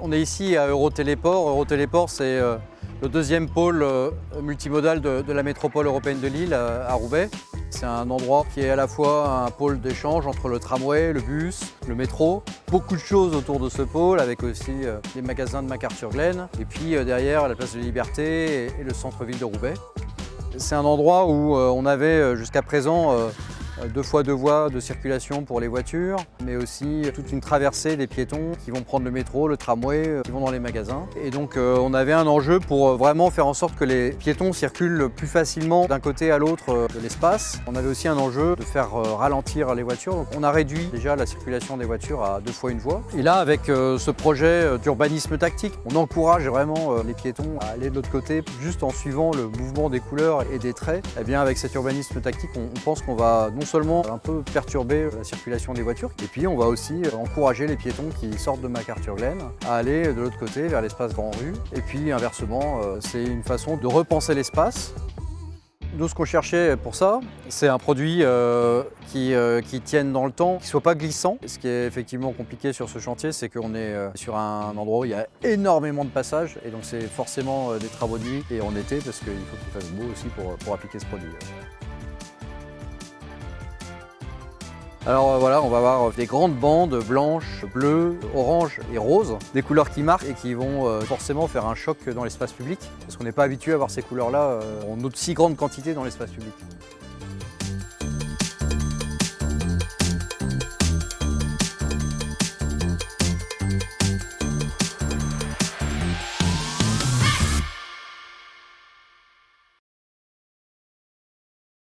On est ici à Eurotéléport. Eurotéléport, c'est le deuxième pôle multimodal de la métropole européenne de Lille, à Roubaix. C'est un endroit qui est à la fois un pôle d'échange entre le tramway, le bus, le métro. Beaucoup de choses autour de ce pôle, avec aussi les magasins de McArthurGlen. Et puis derrière, la place de Liberté et le centre-ville de Roubaix. C'est un endroit où on avait jusqu'à présent 2 fois 2 voies de circulation pour les voitures, mais aussi toute une traversée des piétons qui vont prendre le métro, le tramway, qui vont dans les magasins. Et donc on avait un enjeu pour vraiment faire en sorte que les piétons circulent plus facilement d'un côté à l'autre de l'espace. On avait aussi un enjeu de faire ralentir les voitures. Donc on a réduit déjà la circulation des voitures à 2 fois 1 voie. Et là, avec ce projet d'urbanisme tactique, on encourage vraiment les piétons à aller de l'autre côté, juste en suivant le mouvement des couleurs et des traits. Et bien avec cet urbanisme tactique, on pense qu'on va non seulement un peu perturber la circulation des voitures, et puis on va aussi encourager les piétons qui sortent de McArthurGlen à aller de l'autre côté vers l'espace Grand Rue. Et puis inversement, c'est une façon de repenser l'espace. Nous, ce qu'on cherchait pour ça, c'est un produit qui tienne dans le temps, qui ne soit pas glissant. Ce qui est effectivement compliqué sur ce chantier, c'est qu'on est sur un endroit où il y a énormément de passages, et donc c'est forcément des travaux de nuit et en été, parce qu'il faut qu'il fasse beau aussi pour appliquer ce produit. Alors voilà, on va avoir des grandes bandes blanches, bleues, oranges et roses, des couleurs qui marquent et qui vont forcément faire un choc dans l'espace public, parce qu'on n'est pas habitué à voir ces couleurs-là en aussi grande quantité dans l'espace public.